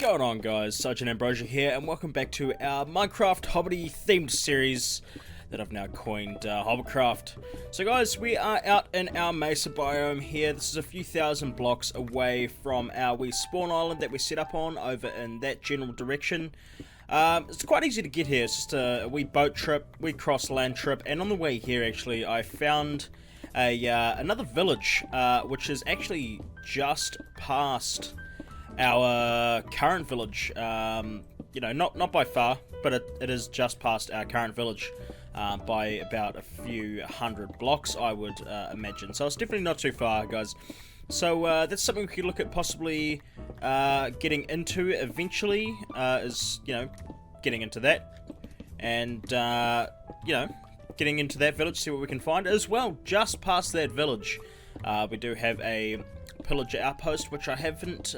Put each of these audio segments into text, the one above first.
going on, guys? Sergeant Ambrosia here, and welcome back to our Minecraft Hobbity themed series that I've now coined HobbitCraft. So guys, we are out in our mesa biome here. This is a few thousand blocks away from our wee spawn island that we set up on over in that general direction. It's quite easy to get here. It's just a wee boat trip, wee cross land trip, and on the way here actually I found another village which is actually just past our current village. You know, not by far, but it is just past our current village by about a few hundred blocks, I would imagine. So it's definitely not too far, guys. So that's something we could look at possibly getting into eventually, is, you know, getting into that. And, you know, getting into that village, see what we can find. As well, just past that village, we do have a pillager outpost, which I don't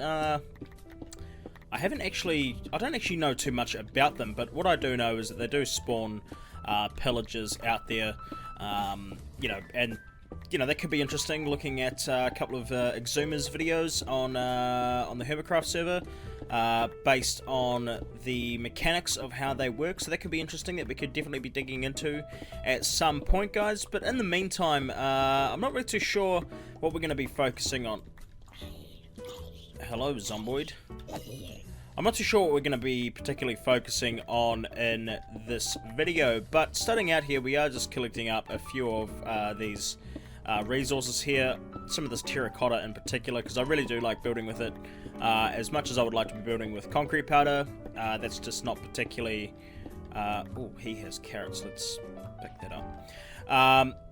actually know too much about them, but what I do know is that they do spawn pillagers out there, you know, and you know, that could be interesting, looking at a couple of Exhumer's videos on the HobbitCraft server, based on the mechanics of how they work. So that could be interesting, that we could definitely be digging into at some point, guys. But in the meantime, I'm not really too sure what we're going to be focusing on. Hello, Zomboid. I'm not too sure what we're going to be particularly focusing on in this video, but starting out here, we are just collecting up a few of these resources here, some of this terracotta in particular, because I really do like building with it. As much as I would like to be building with concrete powder, that's just not particularly... oh, he has carrots, let's pick that up.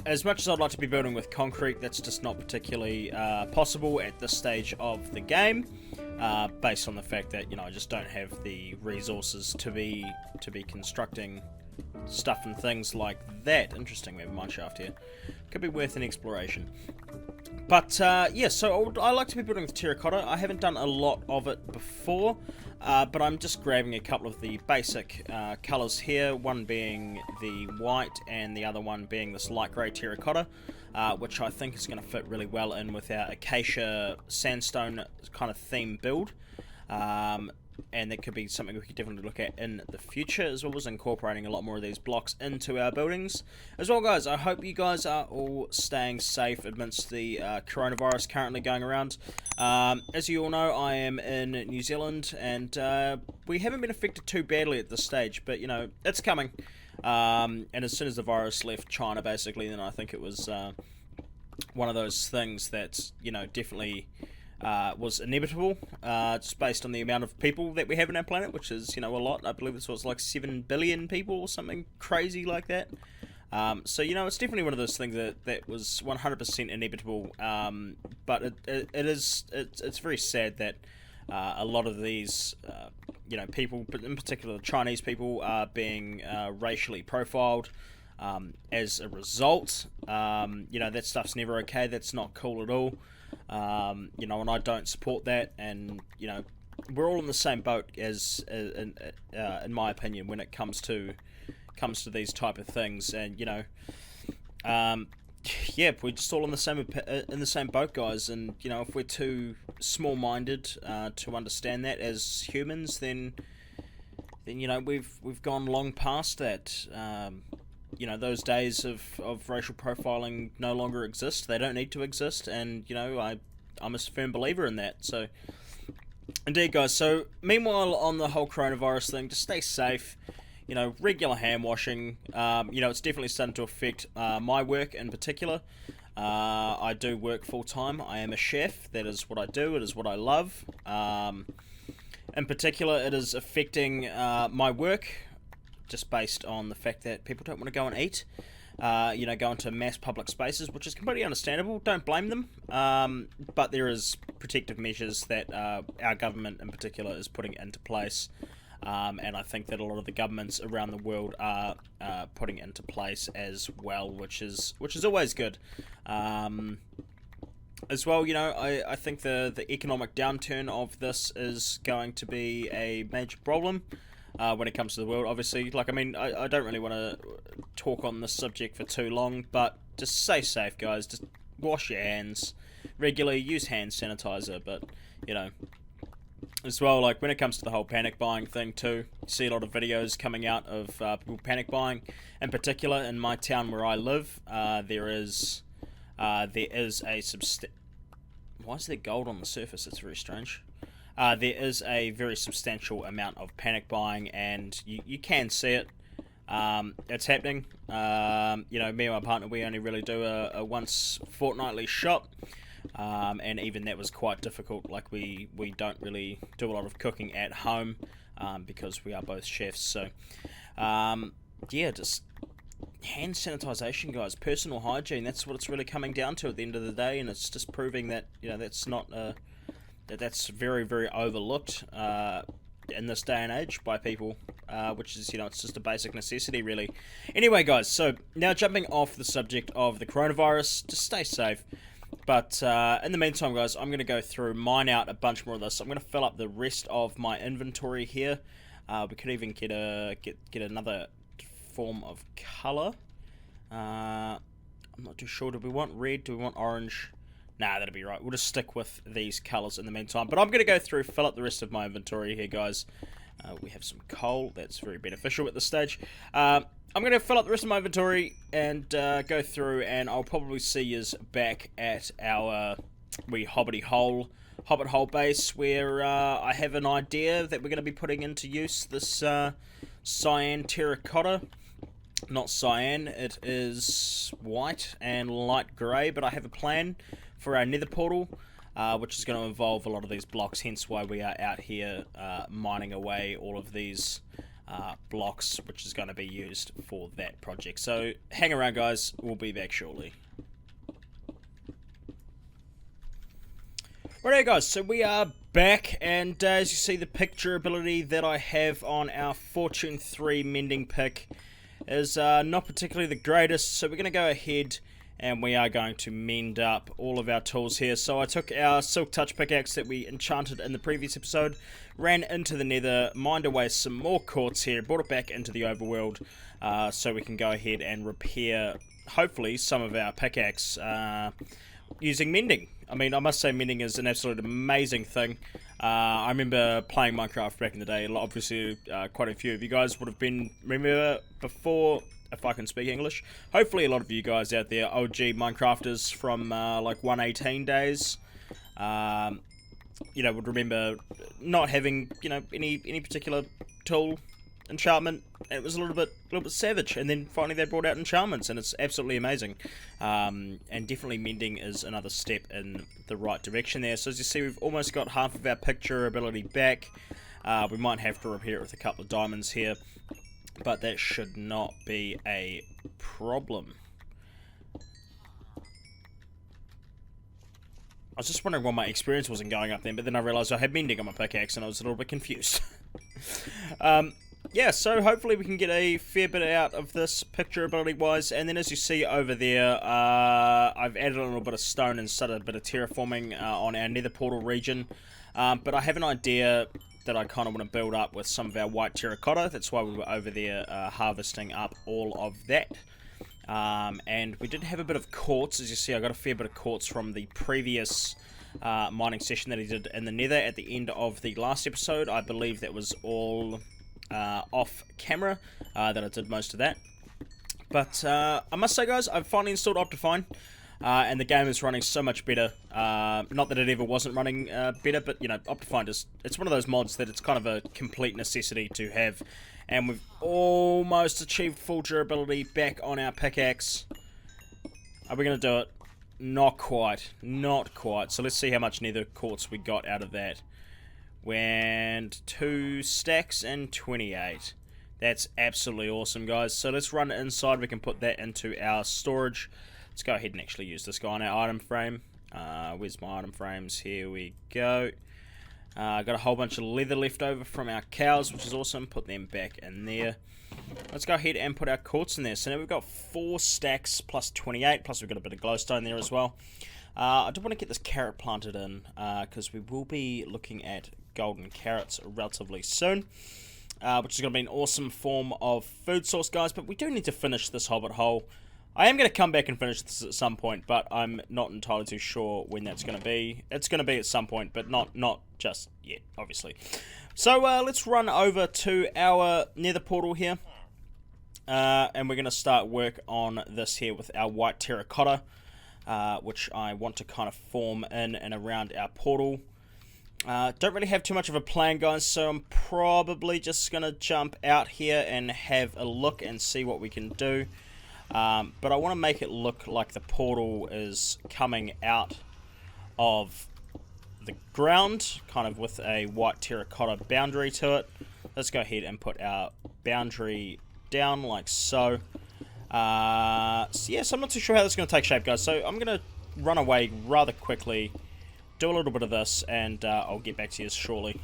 As much as I'd like to be building with concrete, that's just not particularly possible at this stage of the game, based on the fact that, you know, I just don't have the resources to be constructing stuff and things like that. Interesting, we have a mineshaft here. Could be worth an exploration. But, yeah, so I like to be building with terracotta. I haven't done a lot of it before, but I'm just grabbing a couple of the basic colours here, one being the white and the other one being this light grey terracotta, which I think is going to fit really well in with our acacia sandstone kind of theme build. And that could be something we could definitely look at in the future, as well as incorporating a lot more of these blocks into our buildings. As well, guys, I hope you guys are all staying safe amidst the coronavirus currently going around. As you all know, I am in New Zealand, and we haven't been affected too badly at this stage, but, you know, it's coming. And as soon as the virus left China, basically, then I think it was one of those things that's, you know, definitely... was inevitable, just based on the amount of people that we have on our planet, which is, you know, a lot. I believe this was like 7 billion people or something crazy like that. So, you know, it's definitely one of those things that was 100% inevitable, but it's very sad that a lot of these, you know, people, but in particular the Chinese people, are being racially profiled as a result. You know, that stuff's never okay. That's not cool at all. You know, and I don't support that, and, you know, we're all in the same boat as in my opinion, when it comes to these type of things. And, you know, yeah, we're just all in the same boat, guys. And, you know, if we're too small-minded to understand that as humans, then you know, we've gone long past that. You know, those days of racial profiling no longer exist. They don't need to exist, and, you know, I'm a firm believer in that. So, indeed, guys. So, meanwhile, on the whole coronavirus thing, just stay safe. You know, regular hand washing. You know, it's definitely starting to affect my work in particular. I do work full-time. I am a chef. That is what I do. It is what I love. In particular, it is affecting my work, just based on the fact that people don't want to go and eat, you know, go into mass public spaces, which is completely understandable. Don't blame them, but there is protective measures that our government in particular is putting into place, and I think that a lot of the governments around the world are putting into place as well, which is always good. As well, you know, I think the economic downturn of this is going to be a major problem. When it comes to the world, obviously. Like, I mean, I don't really want to talk on this subject for too long, but just stay safe, guys. Just wash your hands regularly, use hand sanitizer, but, you know, as well, like when it comes to the whole panic buying thing too, you see a lot of videos coming out of people panic buying. In particular, in my town where I live, there is a why is there gold on the surface? It's very strange. There is a very substantial amount of panic buying, and you can see it. It's happening. You know, me and my partner, we only really do a once fortnightly shop. And even that was quite difficult. Like we don't really do a lot of cooking at home because we are both chefs. So yeah, just hand sanitization, guys, personal hygiene. That's what it's really coming down to at the end of the day, and it's just proving that, you know, that's not that's very, very overlooked in this day and age by people, which is, you know, it's just a basic necessity, really. Anyway, guys, so now jumping off the subject of the coronavirus, just stay safe. But in the meantime, guys, I'm going to go through, mine out a bunch more of this. I'm going to fill up the rest of my inventory here. We could even get another form of colour. I'm not too sure. Do we want red? Do we want orange? Nah, that'll be right. We'll just stick with these colours in the meantime. But I'm going to go through, fill up the rest of my inventory here, guys. We have some coal. That's very beneficial at this stage. I'm going to fill up the rest of my inventory and go through, and I'll probably see yous back at our hobbit hole base, where I have an idea that we're going to be putting into use this cyan terracotta. Not cyan, it is white and light grey, but I have a plan for our nether portal, which is going to involve a lot of these blocks, hence why we are out here mining away all of these blocks, which is going to be used for that project. So hang around, guys, we'll be back shortly. Righto, guys, so we are back, and as you see, the picture ability that I have on our Fortune 3 mending pick is not particularly the greatest, so we're going to go ahead and we are going to mend up all of our tools here. So I took our Silk Touch pickaxe that we enchanted in the previous episode, ran into the nether, mined away some more quartz here, brought it back into the overworld, so we can go ahead and repair, hopefully, some of our pickaxe using mending. I mean, I must say mending is an absolute amazing thing. I remember playing Minecraft back in the day. Obviously, quite a few of you guys would have been, remember before, if I can speak English. Hopefully a lot of you guys out there, OG Minecrafters from like 1.18 days, you know, would remember not having, you know, any particular tool enchantment. It was a little bit savage, and then finally they brought out enchantments, and it's absolutely amazing. And definitely mending is another step in the right direction there. So as you see, we've almost got half of our picture ability back. We might have to repair it with a couple of diamonds here, but that should not be a problem. I was just wondering why my experience wasn't going up then, but then I realised I had mending on my pickaxe and I was a little bit confused. Yeah, so hopefully we can get a fair bit out of this picture ability wise, and then as you see over there, I've added a little bit of stone and started a bit of terraforming on our nether portal region, but I have an idea that I kind of want to build up with some of our white terracotta. That's why we were over there harvesting up all of that. And we did have a bit of quartz. As you see, I got a fair bit of quartz from the previous mining session that he did in the nether at the end of the last episode. I believe that was all off camera that I did most of that. But I must say, guys, I've finally installed Optifine. And the game is running so much better. Not that it ever wasn't running better, but, you know, Optifine it's one of those mods that it's kind of a complete necessity to have. And we've almost achieved full durability back on our pickaxe. Are we going to do it? Not quite. Not quite. So let's see how much nether quartz we got out of that. And 2 stacks and 28. That's absolutely awesome, guys. So let's run it inside. We can put that into our storage. Let's go ahead and actually use this guy on our item frame. Where's my item frames? Here we go. Got a whole bunch of leather left over from our cows, which is awesome. Put them back in there. Let's go ahead and put our quartz in there. So now we've got 4 stacks plus 28, plus we've got a bit of glowstone there as well. I do want to get this carrot planted in, because we will be looking at golden carrots relatively soon. Which is going to be an awesome form of food source, guys. But we do need to finish this hobbit hole. I am going to come back and finish this at some point, but I'm not entirely too sure when that's going to be. It's going to be at some point, but not just yet, obviously. So let's run over to our nether portal here. And we're going to start work on this here with our white terracotta, which I want to kind of form in and around our portal. Don't really have too much of a plan, guys, so I'm probably just going to jump out here and have a look and see what we can do. But I want to make it look like the portal is coming out of the ground, kind of with a white terracotta boundary to it. Let's go ahead and put our boundary down like so. So I'm not too sure how this is going to take shape, guys, so I'm going to run away rather quickly, do a little bit of this, and I'll get back to you shortly.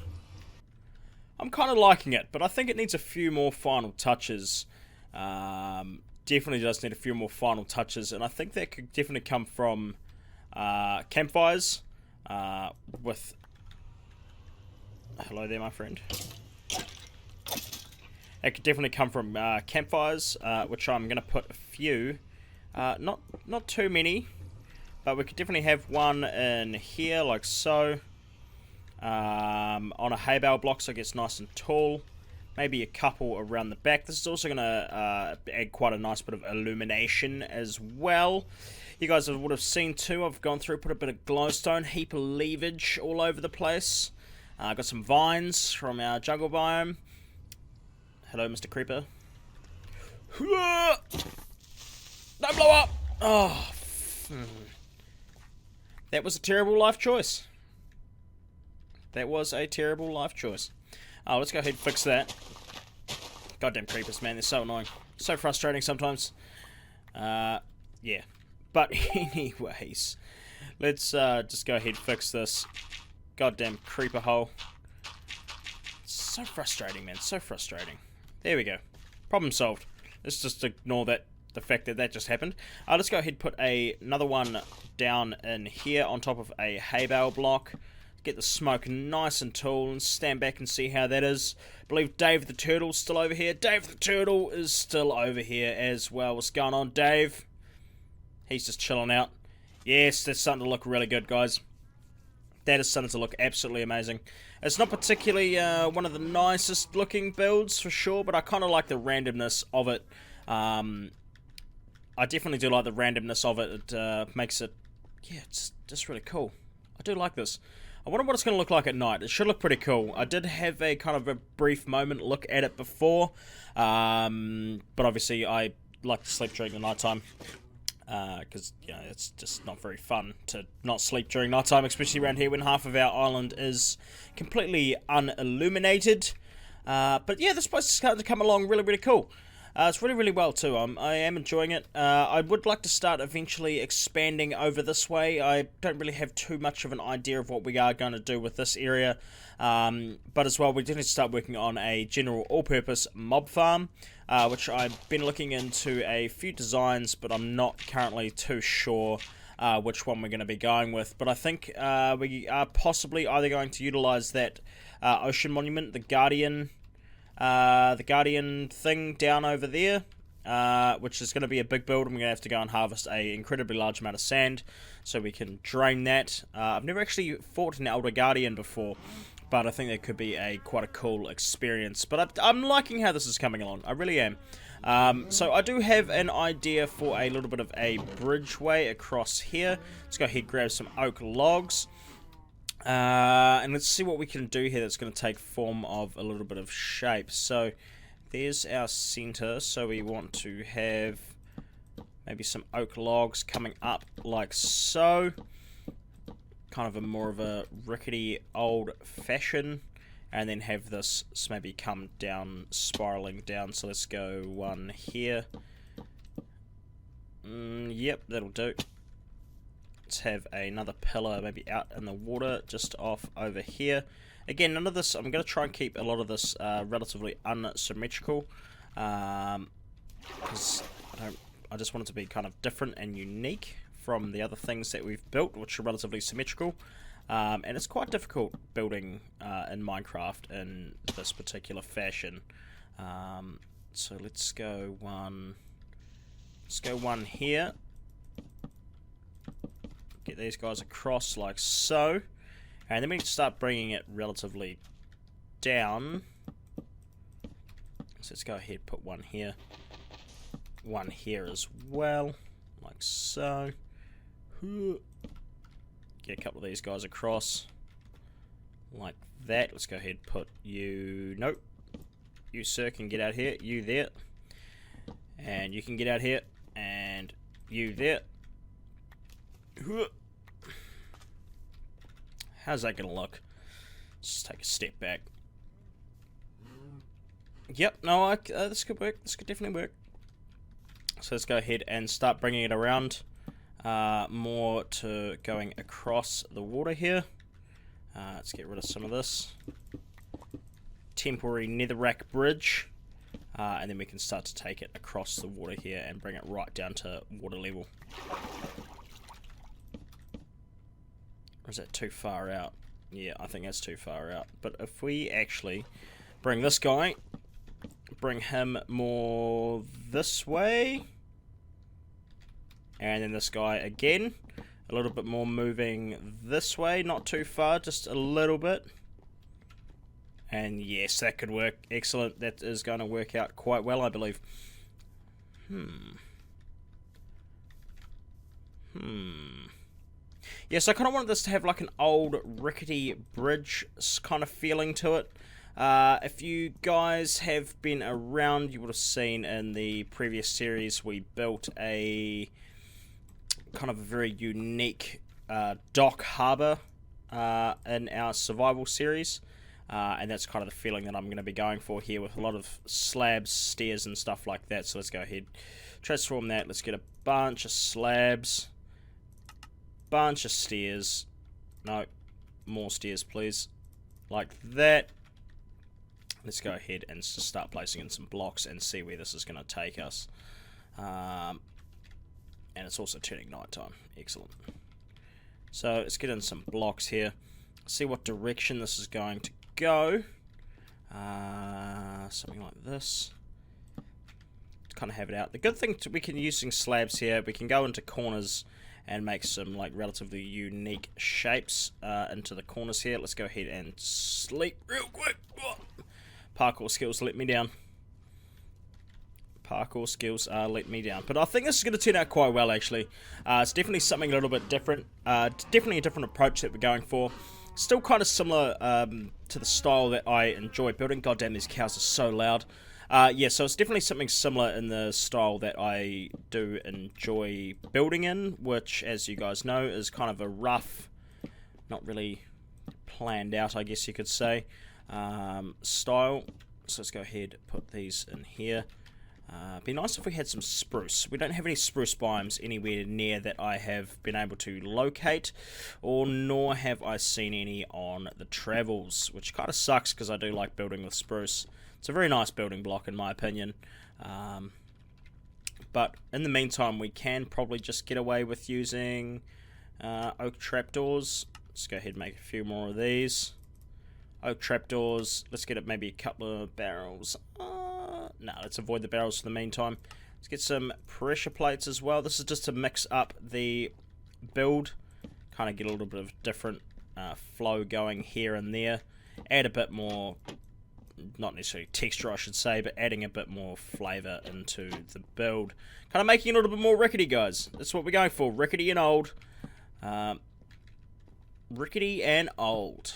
I'm kind of liking it, but I think it needs a few more final touches. Definitely does need a few more final touches, and I think that could definitely come from campfires with... Hello there, my friend. It could definitely come from campfires, which I'm going to put a few. Not too many, but we could definitely have one in here, like so. On a hay bale block, so it gets nice and tall. Maybe a couple around the back. This is also going to add quite a nice bit of illumination as well. You guys would have seen too, I've gone through, put a bit of glowstone, heap of leafage all over the place. Got some vines from our jungle biome. Hello, Mr. Creeper. Don't blow up! Oh, that was a terrible life choice. That was a terrible life choice. Let's go ahead and fix that. Goddamn creepers, man, they're so annoying. So frustrating sometimes. Yeah. But anyways, let's just go ahead and fix this goddamn creeper hole. So frustrating, man, so frustrating. There we go. Problem solved. Let's just ignore the fact that that just happened. Let's go ahead and put another one down in here on top of a hay bale block. Get the smoke nice and tall and stand back and see how that is. I believe Dave the Turtle's still over here. Dave the Turtle is still over here as well. What's going on, Dave? He's just chilling out. Yes, that's starting to look really good, guys. That is starting to look absolutely amazing. It's not particularly one of the nicest looking builds for sure, but I kind of like the randomness of it. I definitely do like the randomness of it. It makes it, yeah, it's just really cool. I do like this. I wonder what it's going to look like at night. It should look pretty cool. I did have a kind of a brief moment look at it before, but obviously I like to sleep during the nighttime, because you know, it's just not very fun to not sleep during nighttime, especially around here when half of our island is completely unilluminated. But yeah, this place is starting to come along really, really cool. It's really, really well too. I am enjoying it. I would like to start eventually expanding over this way. I don't really have too much of an idea of what we are going to do with this area. But as well, we do need to start working on a general all-purpose mob farm, which I've been looking into a few designs, but I'm not currently too sure which one we're going to be going with. But I think we are possibly either going to utilize that ocean monument, the Guardian thing down over there, which is going to be a big build, and we're going to have to go and harvest a incredibly large amount of sand so we can drain that. I've never actually fought an Elder Guardian before, but I think that could be quite a cool experience. But I'm liking how this is coming along. I really am. So I do have an idea for a little bit of a bridgeway across here. Let's go ahead and grab some oak logs. And let's see what we can do here that's going to take form of a little bit of shape. So there's our center, so we want to have maybe some oak logs coming up like so, kind of a more of a rickety old fashion, and then have this maybe come down, spiraling down. So let's go one here. Yep, that'll do. Let's have another pillar maybe out in the water just off over here. Again, none of this, I'm going to try and keep a lot of this relatively unsymmetrical, because I just want it to be kind of different and unique from the other things that we've built, which are relatively symmetrical. And it's quite difficult building in Minecraft in this particular fashion. So let's go one Let's go one here. Get these guys across like so. And then we need to start bringing it relatively down. So let's go ahead, put one here. One here as well. Like so. Get a couple of these guys across. Like that. Let's go ahead and put you... Nope. You, sir, can get out here. You there. And you can get out here. And you there. How's that going to look? Let's take a step back. Yep, no, this could work. This could definitely work. So let's go ahead and start bringing it around. More to going across the water here. Let's get rid of some of this. Temporary netherrack bridge. And then we can start to take it across the water here and bring it right down to water level. Or is that too far out? Yeah, I think that's too far out. But if we actually bring this guy, bring him more this way, and then this guy again, a little bit more moving this way, not too far, just a little bit. And yes, that could work. Excellent. That is going to work out quite well, I believe. Yes, I kind of wanted this to have like an old rickety bridge kind of feeling to it. If you guys have been around, you would have seen in the previous series we built a kind of a very unique dock harbour in our survival series. And that's kind of the feeling that I'm going to be going for here, with a lot of slabs, stairs and stuff like that. So let's go ahead, transform that. Let's get a bunch of slabs, bunch of stairs. No, more stairs please, like that. Let's go ahead and just start placing in some blocks and see where this is going to take us. And it's also turning night time. Excellent. So let's get in some blocks here, see what direction this is going to go. Something like this. Kind of have it out. The good thing we can using slabs here, we can go into corners and make some like relatively unique shapes into the corners here. Let's go ahead and sleep real quick. Parkour skills let me down. Parkour skills let me down. But I think this is going to turn out quite well, actually. It's definitely something a little bit different. Definitely a different approach that we're going for. Still kind of similar to the style that I enjoy building. Goddamn, these cows are so loud. Yeah, so it's definitely something similar in the style that I do enjoy building in, which, as you guys know, is kind of a rough, not really planned out, I guess you could say, style. So let's go ahead, put these in here. Be nice if we had some spruce. We don't have any spruce biomes anywhere near that I have been able to locate, or nor have I seen any on the travels, which kind of sucks because I do like building with spruce. It's a very nice building block in my opinion. But in the meantime, we can probably just get away with using oak trapdoors. Let's go ahead and make a few more of these. Oak trapdoors. Let's get maybe a couple of barrels. No, let's avoid the barrels for the meantime. Let's get some pressure plates as well. This is just to mix up the build. Kind of get a little bit of different flow going here and there. Add a bit more, not necessarily texture I should say, but adding a bit more flavour into the build. Kind of making it a little bit more rickety, guys. That's what we're going for. Rickety and old. Rickety and old.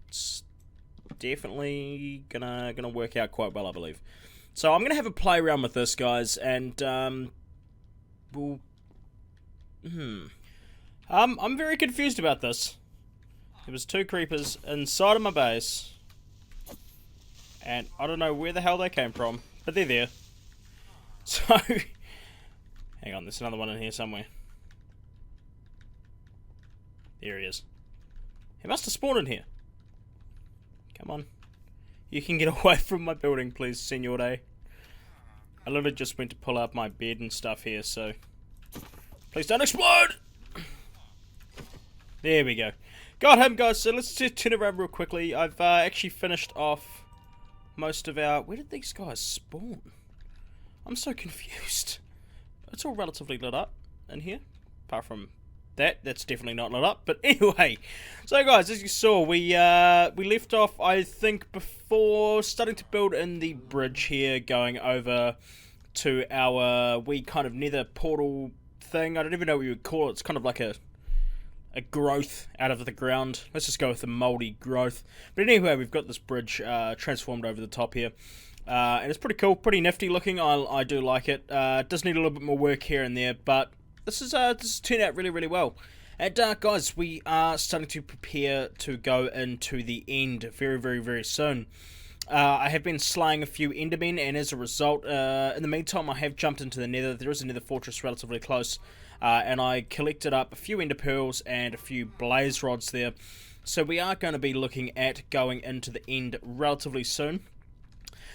It's definitely gonna work out quite well, I believe. So I'm gonna have a play around with this, guys, and we'll. I'm very confused about this. There was 2 creepers inside of my base, and I don't know where the hell they came from, but they're there. So, hang on, there's another one in here somewhere. There he is. He must have spawned in here. Come on. You can get away from my building, please, Senor Day. I literally just went to pull out my bed and stuff here, so... Please don't explode! There we go. Got him, guys, so let's just turn around real quickly. I've actually finished off most of our... Where did these guys spawn? I'm so confused. it's all relatively lit up in here, apart from that's definitely not lit up. But anyway, so guys, as you saw, we left off, I think, before starting to build in the bridge here, going over to our wee kind of nether portal thing. I don't even know what you would call it. It's kind of like a growth out of the ground. Let's just go with the moldy growth. But anyway, we've got this bridge transformed over the top here. And it's pretty cool, pretty nifty looking. I do like it. It does need a little bit more work here and there, but this has turned out really, really well. And guys, we are starting to prepare to go into the end very, very, very soon. I have been slaying a few endermen, and as a result, in the meantime, I have jumped into the nether. There is a nether fortress relatively close, and I collected up a few ender pearls and a few blaze rods there. So we are going to be looking at going into the end relatively soon.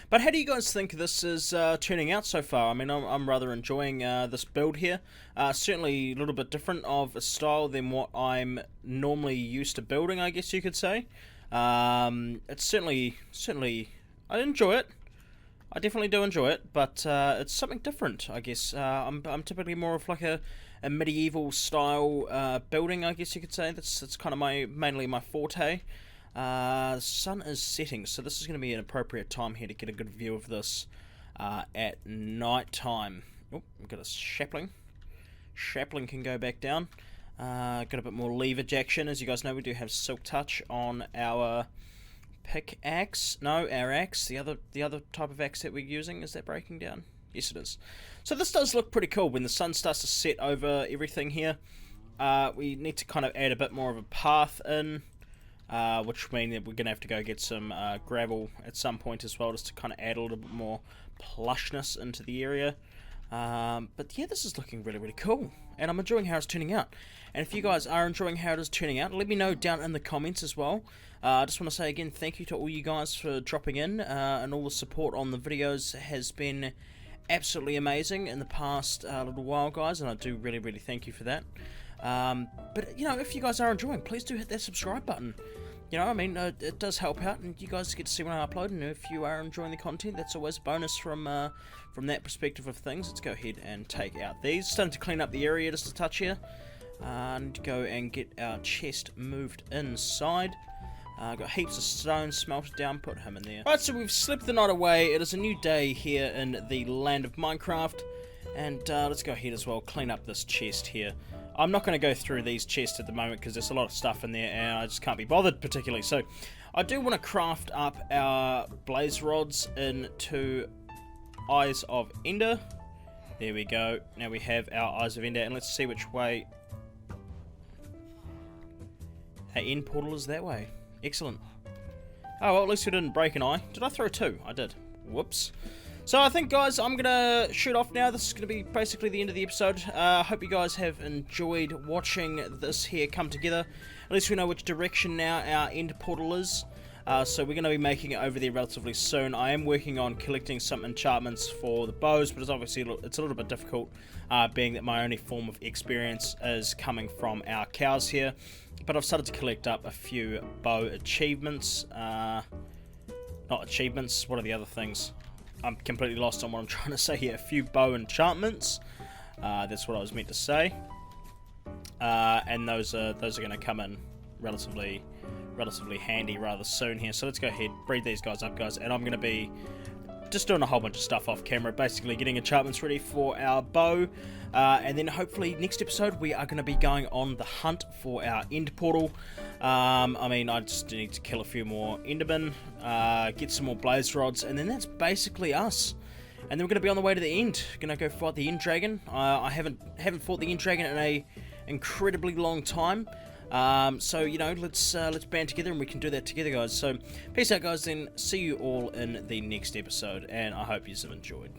But how do you guys think this is turning out so far? I mean, I'm rather enjoying this build here. Certainly a little bit different of a style than what I'm normally used to building, I guess you could say. It's certainly, I enjoy it. I definitely do enjoy it, but it's something different, I guess. I'm typically more of like a medieval style building, I guess you could say. That's kind of mainly my forte. The sun is setting, so this is going to be an appropriate time here to get a good view of this at night time. Oh, we've got a sapling. Sapling can go back down. Got a bit more leverage action. As you guys know, we do have silk touch on our pickaxe. No, our axe. The other type of axe that we're using. Is that breaking down? Yes, it is. So this does look pretty cool when the sun starts to set over everything here. We need to kind of add a bit more of a path in. Which means that we're going to have to go get some gravel at some point as well, just to kind of add a little bit more plushness into the area. But yeah, this is looking really, really cool, and I'm enjoying how it's turning out. And if you guys are enjoying how it is turning out, let me know down in the comments as well. I just want to say again, thank you to all you guys for dropping in, and all the support on the videos has been absolutely amazing in the past little while, guys, and I do really, really thank you for that. But, you know, if you guys are enjoying, please do hit that subscribe button. You know, I mean, it does help out, and you guys get to see when I upload, and if you are enjoying the content, that's always a bonus from that perspective of things. Let's go ahead and take out these. Starting to clean up the area just a touch here. Need to go and get our chest moved inside. Got heaps of stone smelted down, put him in there. Right, so we've slept the night away. It is a new day here in the land of Minecraft, and let's go ahead as well, clean up this chest here. I'm not going to go through these chests at the moment because there's a lot of stuff in there and I just can't be bothered particularly. So I do want to craft up our blaze rods into Eyes of Ender. There we go. Now we have our Eyes of Ender, and let's see which way. Our end portal is that way. Excellent. Oh, well, at least we didn't break an eye. Did I throw two? I did. Whoops. So I think, guys, I'm going to shoot off now. This is going to be basically the end of the episode. I hope you guys have enjoyed watching this here come together. At least we know which direction now our end portal is. So we're going to be making it over there relatively soon. I am working on collecting some enchantments for the bows, but it's obviously it's a little bit difficult, being that my only form of experience is coming from our cows here. But I've started to collect up a few bow achievements. Not achievements, what are the other things? I'm completely lost on what I'm trying to say here. A few bow enchantments. That's what I was meant to say. And those are going to come in relatively handy rather soon here. So let's go ahead, breed these guys up, guys, and I'm going to be just doing a whole bunch of stuff off camera, basically getting enchantments ready for our bow, and then hopefully next episode we are going to be going on the hunt for our end portal. I mean, I just need to kill a few more endermen, get some more blaze rods, and then that's basically us. And then we're going to be on the way to the end. Going to go fight the end dragon. I haven't fought the end dragon in a incredibly long time. So, you know, let's band together and we can do that together, guys. So, peace out, guys, then see you all in the next episode, and I hope you've enjoyed.